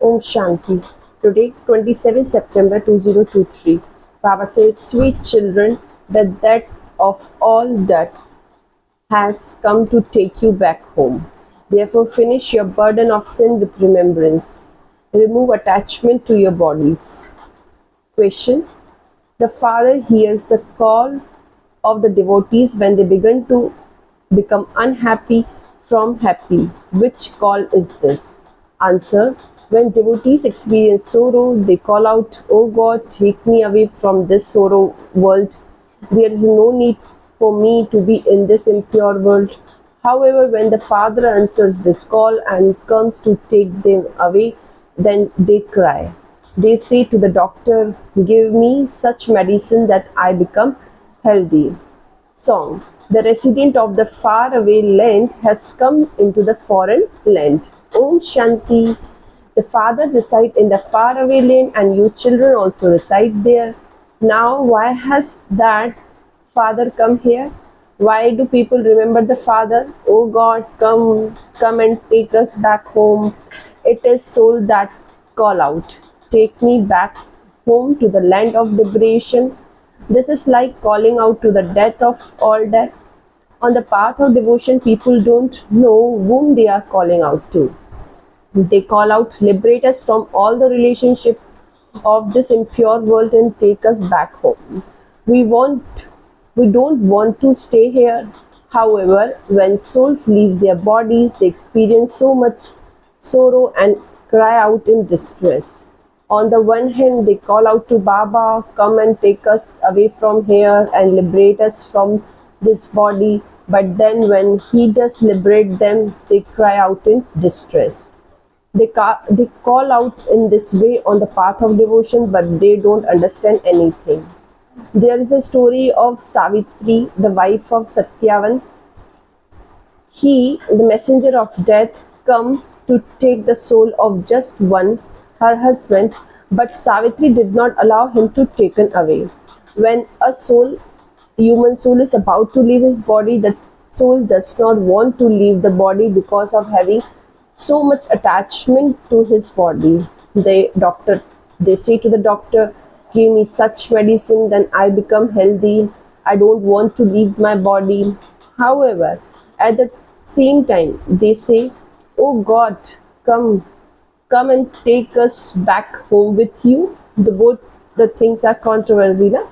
Om Shanti. Today, 27 September 2023. Baba says, Sweet children, the death of all deaths has come to take you back home. Therefore, finish your burden of sin with remembrance. Remove attachment to your bodies. Question. The Father hears the call of the devotees when they begin to become unhappy from happy. Which call is this? Answer. When devotees experience sorrow, they call out, O God, take me away from this sorrow world. There is no need for me to be in this impure world. However, when the Father answers this call and comes to take them away, then they cry. They say to the doctor, give me such medicine that I become healthy. Song. The resident of the faraway land has come into the foreign land. Om Shanti. The father resides in the faraway land and you children also reside there. Now why has that father come here? Why do people remember the father? Oh God, come and take us back home. It is soul that call out. Take me back home to the land of liberation. This is like calling out to the death of all deaths. On the path of devotion, people don't know whom they are calling out to. They call out, liberate us from all the relationships of this impure world and take us back home. We don't want to stay here. However, when souls leave their bodies, they experience so much sorrow and cry out in distress. On the one hand, they call out to Baba, come and take us away from here and liberate us from this body. But then when he does liberate them, they cry out in distress. They call out in this way on the path of devotion, but they don't understand anything. There is a story of Savitri, the wife of Satyavan. He, the messenger of death, come to take the soul of just one, her husband, but Savitri did not allow him to be taken away. When a human soul is about to leave his body, the soul does not want to leave the body because of having so much attachment to his body. They say to the doctor, give me such medicine, then I become healthy. I don't want to leave my body. However, at the same time, they say, oh God, come and take us back home with you. Both the things are controversial.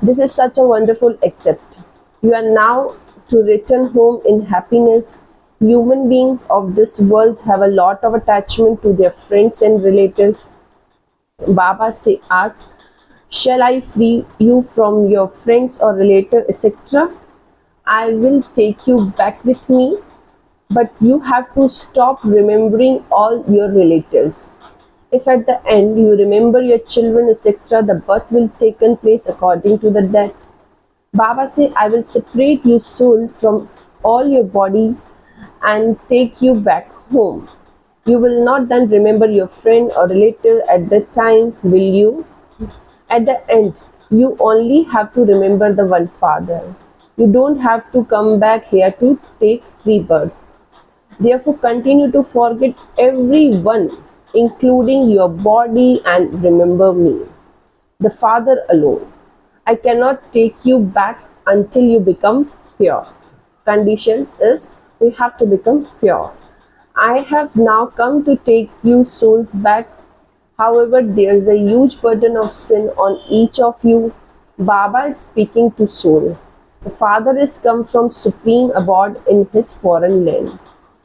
This is such a wonderful accept. You are now to return home in happiness. Human beings of this world have a lot of attachment to their friends and relatives. Baba asks, shall I free you from your friends or relatives, etc.? I will take you back with me, but you have to stop remembering all your relatives. If at the end you remember your children, etc., the birth will take place according to the death. Baba says, I will separate your soul from all your bodies and take you back home. You will not then remember your friend or relative at that time, will you? At the end, you only have to remember the one Father. You don't have to come back here to take rebirth. Therefore, continue to forget everyone, including your body, and remember me, the Father alone. I cannot take you back until you become pure. Condition is we have to become pure. I have now come to take you souls back. However, there is a huge burden of sin on each of you. Baba is speaking to soul. The Father is come from supreme abode in his foreign land.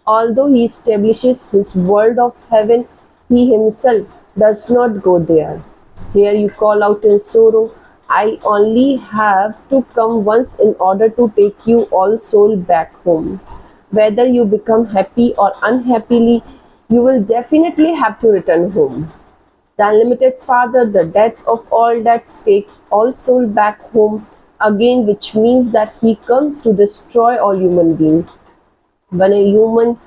Although he establishes his world of heaven, he himself does not go there. Here you call out in sorrow, I only have to come once in order to take you all soul back home. Whether you become happy or unhappily, you will definitely have to return home. The unlimited Father, the death of all deaths, takes all soul back home again, which means that he comes to destroy all human beings. When a human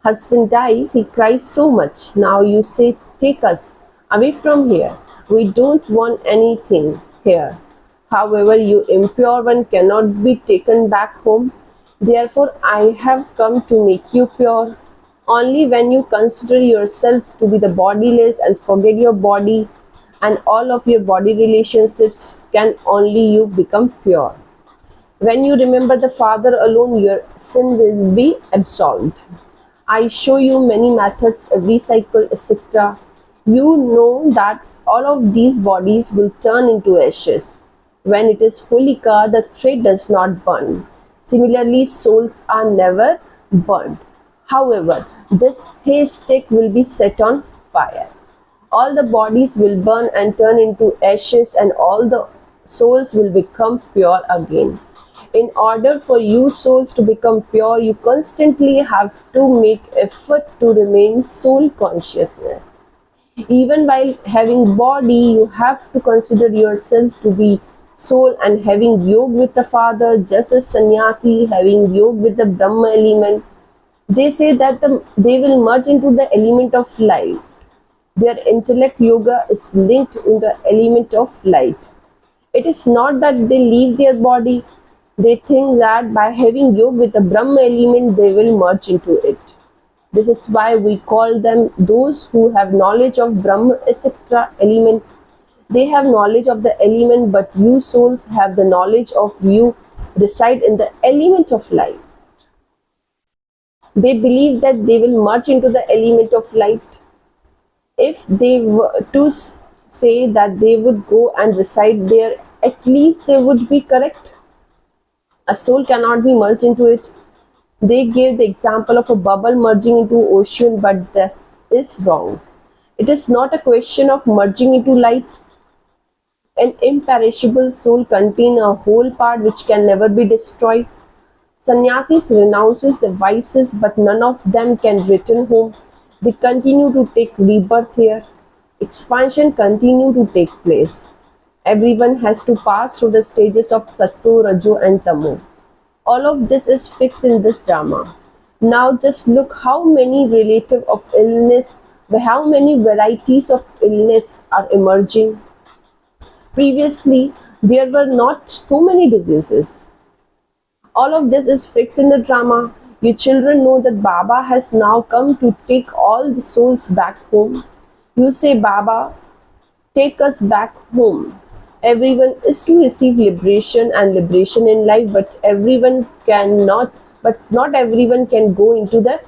husband dies, he cries so much. Now you say, take us away from here. We don't want anything here. However, you impure one cannot be taken back home. Therefore, I have come to make you pure. Only when you consider yourself to be the bodiless and forget your body and all of your body relationships can only you become pure. When you remember the Father alone, your sin will be absolved. I show you many methods, every cycle, etc. You know that all of these bodies will turn into ashes. When it is Holika, the thread does not burn. Similarly, souls are never burned. However, this haystack will be set on fire. All the bodies will burn and turn into ashes, and all the souls will become pure again. In order for you souls to become pure, you constantly have to make effort to remain soul consciousness. Even while having body, you have to consider yourself to be soul and having yoga with the Father, just as sannyasi having yoga with the Brahma element. They say that they will merge into the element of light. Their intellect yoga is linked in the element of light. It is not that they leave their body. They think that by having yoga with the Brahma element, they will merge into it. This is why we call them those who have knowledge of Brahma, etc. element. They have knowledge of the element, but you souls have the knowledge of you reside in the element of light. They believe that they will merge into the element of light. If they were to say that they would go and reside there, at least they would be correct. A soul cannot be merged into it. They gave the example of a bubble merging into ocean, but that is wrong. It is not a question of merging into light. An imperishable soul contains a whole part which can never be destroyed. Sannyasis renounces the vices, but none of them can return home. They continue to take rebirth here. Expansion continue to take place. Everyone has to pass through the stages of Sattu, Raju and Tamu. All of this is fixed in this drama. Now just look how many relative of illness, how many varieties of illness are emerging. Previously, there were not so many diseases. All of this is fixed in the drama. Your children know that Baba has now come to take all the souls back home. You say, Baba, take us back home. Everyone is to receive liberation and liberation in life, but not everyone can go into the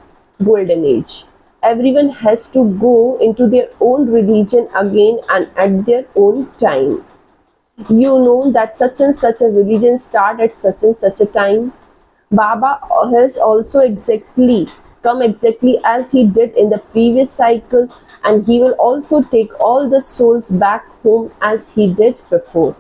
golden age. Everyone has to go into their own religion again and at their own time. You know that such and such a religion start at such and such a time. Baba has also come exactly as he did in the previous cycle, and he will also take all the souls back home as he did before.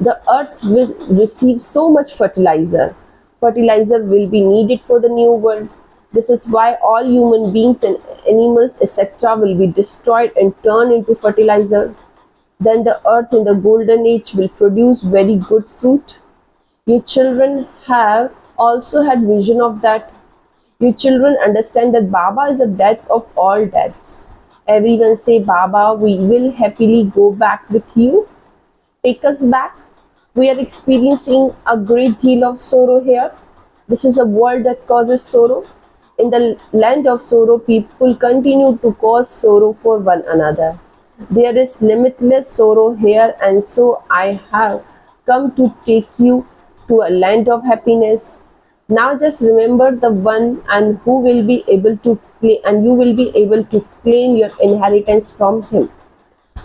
The earth will receive so much fertilizer. Fertilizer will be needed for the new world. This is why all human beings and animals, etc., will be destroyed and turned into fertilizer. Then the earth in the golden age will produce very good fruit. Your children have also had vision of that. Your children understand that Baba is the death of all deaths. Everyone say, Baba, we will happily go back with you. Take us back. We are experiencing a great deal of sorrow here. This is a world that causes sorrow. In the land of sorrow, people continue to cause sorrow for one another. There is limitless sorrow here, and so I have come to take you to a land of happiness. Now just remember the one and who will be able to and you will be able to claim your inheritance from him.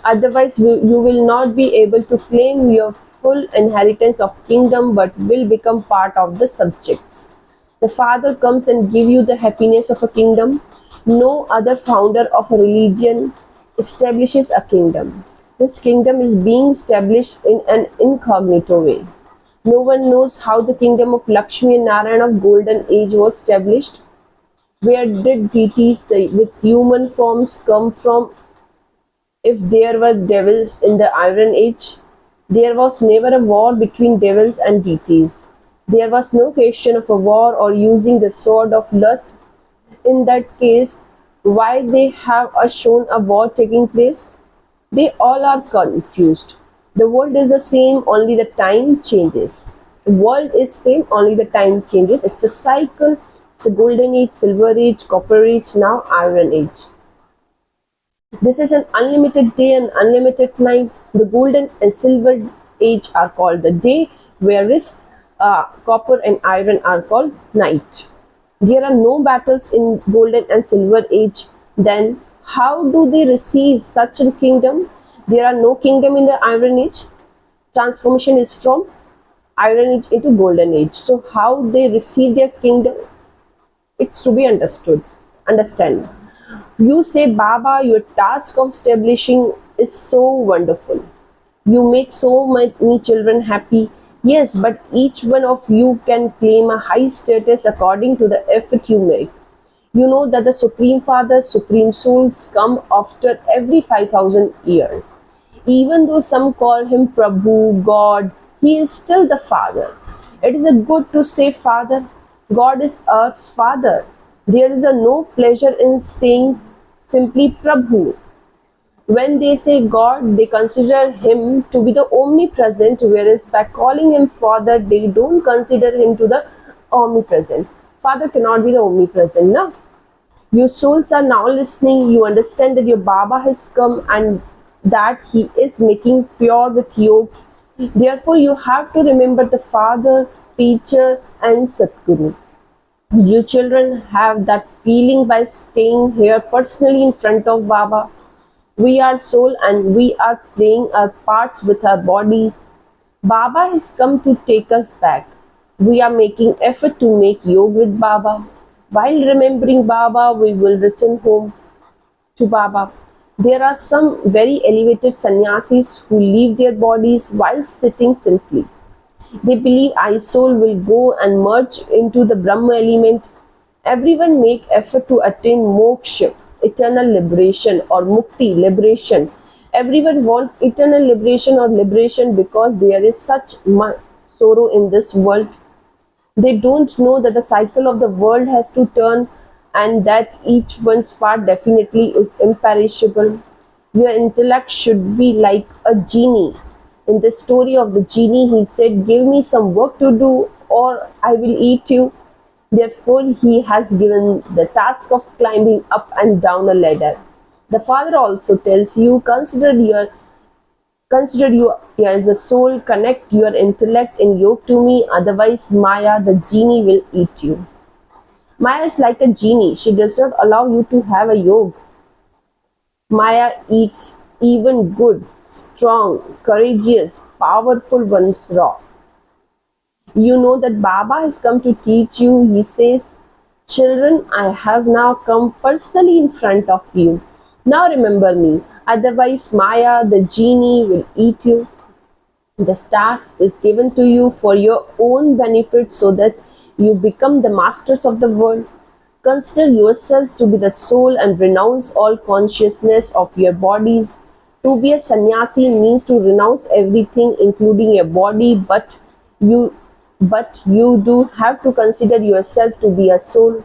Otherwise, you will not be able to claim your full inheritance of kingdom, but will become part of the subjects. The Father comes and give you the happiness of a kingdom. No other founder of a religion establishes a kingdom. This kingdom is being established in an incognito way. No one knows how the kingdom of Lakshmi and Narayana of golden age was established. Where did deities with human forms come from? If there were devils in the Iron Age, there was never a war between devils and deities. There was no question of a war or using the sword of lust. In that case, why they have shown a war taking place? They all are confused. The world is the same, only the time changes. The world is same, only the time changes. It's a cycle. So golden age, silver age, copper age, now iron age. This is an unlimited day and unlimited night. The golden and silver age are called the day, whereas copper and iron are called night. There are no battles in golden and silver age. Then how do they receive such a kingdom? There are no kingdom in the iron age. Transformation is from iron age into golden age. So how they receive their kingdom? It's to be understood. Understand. You say, Baba, your task of establishing is so wonderful. You make so many children happy. Yes, but each one of you can claim a high status according to the effort you make. You know that the Supreme Father, Supreme Souls come after every 5,000 years. Even though some call him Prabhu, God, he is still the Father. It is a good to say Father. God is our Father. There is a no pleasure in saying simply Prabhu. When they say God, they consider him to be the omnipresent, whereas by calling him Father, they don't consider him to the omnipresent. Father cannot be the omnipresent, no? Your souls are now listening. You understand that your Baba has come and that he is making pure with yoga. Therefore, you have to remember the Father, Teacher, and Satguru. You children have that feeling by staying here personally in front of Baba. We are soul and we are playing our parts with our bodies. Baba has come to take us back. We are making effort to make yoga with Baba. While remembering Baba, we will return home to Baba. There are some very elevated sannyasis who leave their bodies while sitting simply. They believe I soul will go and merge into the Brahma element. Everyone make effort to attain moksha, eternal liberation, or mukti, liberation. Everyone want eternal liberation or liberation because there is such much sorrow in this world. They don't know that the cycle of the world has to turn and that each one's part definitely is imperishable. Your intellect should be like a genie. In the story of the genie, he said, give me some work to do or I will eat you. Therefore, he has given the task of climbing up and down a ladder. The Father also tells you, consider you as a soul, connect your intellect in yoga to me, otherwise Maya, the genie, will eat you. Maya is like a genie. She does not allow you to have a yoga. Maya eats even good, strong, courageous, powerful ones raw. You know that Baba has come to teach you. He says, children, I have now come personally in front of you. Now remember me, otherwise Maya, the genie, will eat you. This task is given to you for your own benefit so that you become the masters of the world. Consider yourselves to be the soul and renounce all consciousness of your bodies. To be a sannyasi means to renounce everything including your body, but you do have to consider yourself to be a soul.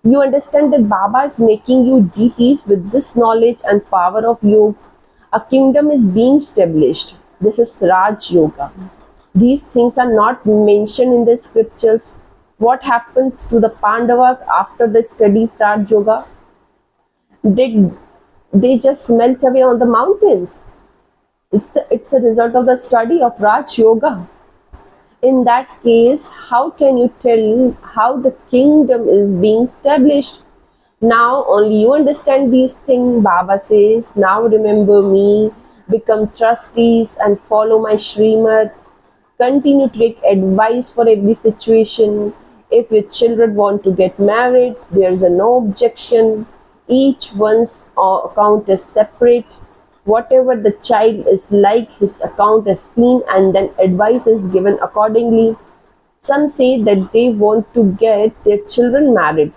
You understand that Baba is making you deities with this knowledge and power of yoga. A kingdom is being established. This is Raj Yoga. These things are not mentioned in the scriptures. What happens to the Pandavas after they study Raj Yoga? Did they just melt away on the mountains? It's a result of the study of Raj Yoga. In that case, how can you tell how the kingdom is being established? Now only you understand these things. Baba says, now remember me, become trustees and follow my Srimad. Continue to take advice for every situation. If your children want to get married, there is no objection. Each one's account is separate. Whatever the child is like, his account is seen and then advice is given accordingly. Some say that they want to get their children married.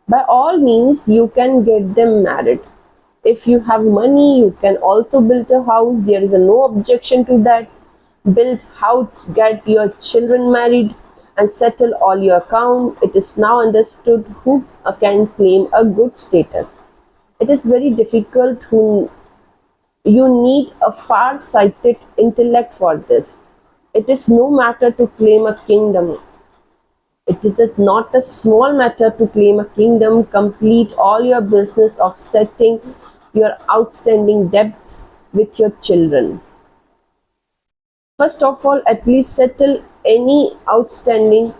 By all means, you can get them married. If you have money, you can also build a house. There is no objection to that. Build house, get your children married and settle all your account. It is now understood who can claim a good status. It is very difficult to you need a far-sighted intellect for this. It is no matter to claim a kingdom. It is not a small matter to claim a kingdom. Complete all your business of setting your outstanding debts with your children. First of all, at least settle any outstanding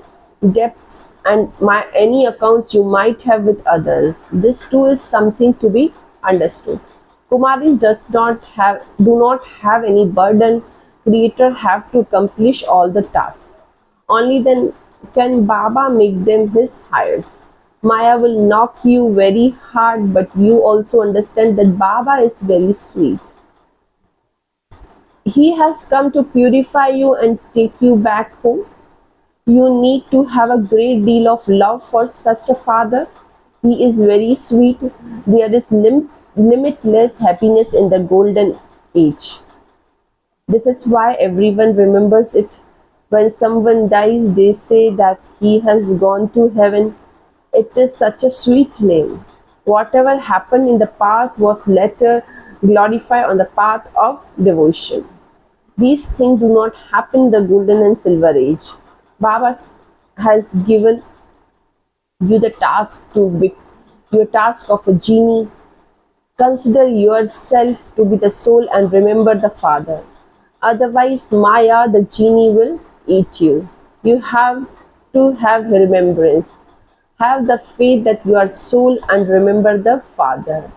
debts and any accounts you might have with others. This too is something to be understood. Kumaris do not have any burden. Creator have to accomplish all the tasks. Only then can Baba make them his heirs. Maya will knock you very hard, but you also understand that Baba is very sweet. He has come to purify you and take you back home. You need to have a great deal of love for such a father. He is very sweet. There is limitless happiness in the golden age. This is why everyone remembers it. When someone dies, they say that he has gone to heaven. It is such a sweet name. Whatever happened in the past was later glorified on the path of devotion. These things do not happen in the golden and silver age. Baba has given you the task to be your task of a genie. Consider yourself to be the soul and remember the Father. Otherwise, Maya, the genie, will eat you. You have to have remembrance. Have the faith that you are soul and remember the Father.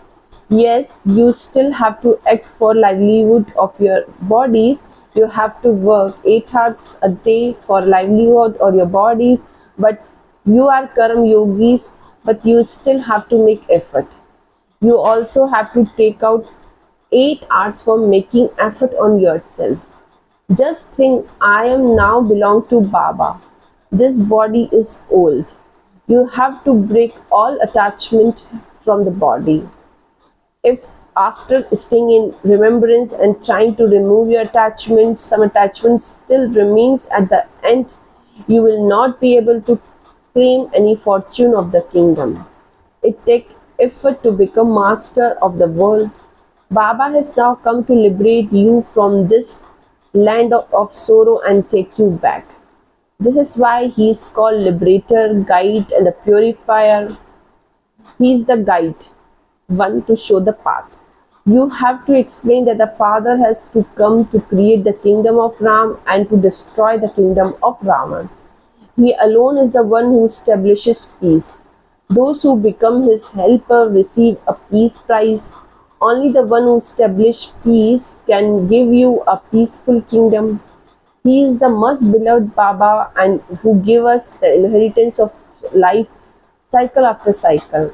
Yes, you still have to act for livelihood of your bodies. You have to work 8 hours a day for livelihood or your bodies, but you are Karam yogis, but you still have to make effort. You also have to take out 8 hours for making effort on yourself. Just think, I am now belong to Baba. This body is old. You have to break all attachment from the body. If after staying in remembrance and trying to remove your attachment, some attachment still remains at the end, you will not be able to claim any fortune of the kingdom. It takes effort to become master of the world. Baba has now come to liberate you from this land of sorrow and take you back. This is why he is called liberator, guide, and the purifier. He is the guide, one to show the path. You have to explain that the Father has to come to create the kingdom of Ram and to destroy the kingdom of Ravan. He alone is the one who establishes peace. Those who become his helper receive a peace prize. Only the one who establishes peace can give you a peaceful kingdom. He is the most beloved Baba and who give us the inheritance of life cycle after cycle.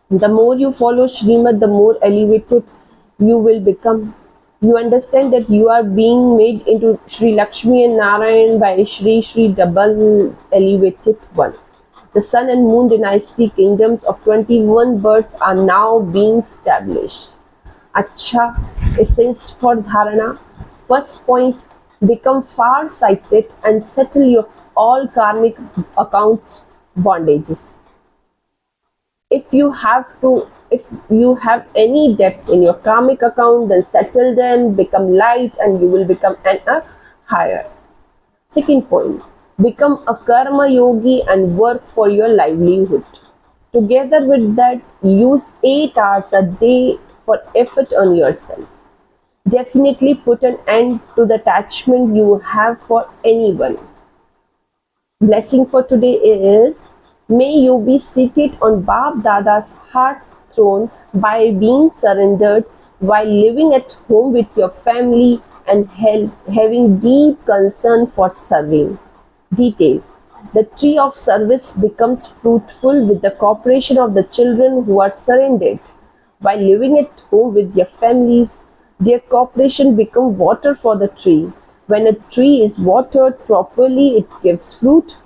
The more you follow Srimad, the more elevated you will become. You understand that you are being made into Sri Lakshmi and Narayan by Sri double elevated one. The sun and moon dynasty kingdoms of 21 births are now being established. Acha, essence for dharana. First point, become far-sighted and settle your all karmic accounts bondages. If you have any debts in your karmic account, then settle them, become light, and you will become a higher. Second point, become a karma yogi and work for your livelihood. Together with that, use 8 hours a day for effort on yourself. Definitely put an end to the attachment you have for anyone. Blessing for today is, may you be seated on Bab Dada's heart throne by being surrendered while living at home with your family and having deep concern for serving. Detail. The tree of service becomes fruitful with the cooperation of the children who are surrendered. While living at home with their families, their cooperation becomes water for the tree. When a tree is watered properly, it gives fruit.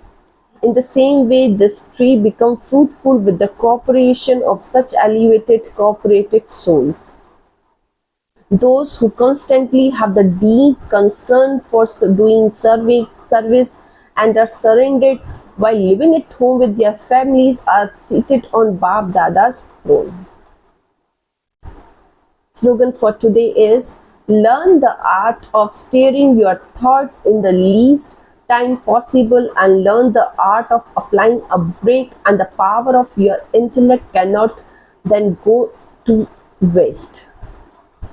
In the same way, this tree becomes fruitful with the cooperation of such elevated, cooperated souls. Those who constantly have the deep concern for doing service and are surrendered while living at home with their families are seated on Bab Dada's throne. Slogan for today is, learn the art of steering your thought in the least time possible and learn the art of applying a break, and the power of your intellect cannot then go to waste.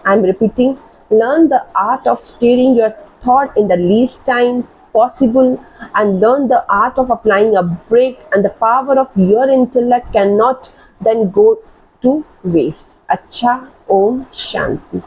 I'm repeating, learn the art of steering your thought in the least time possible and learn the art of applying a break, and the power of your intellect cannot then go to waste. Acha, Om Shanti.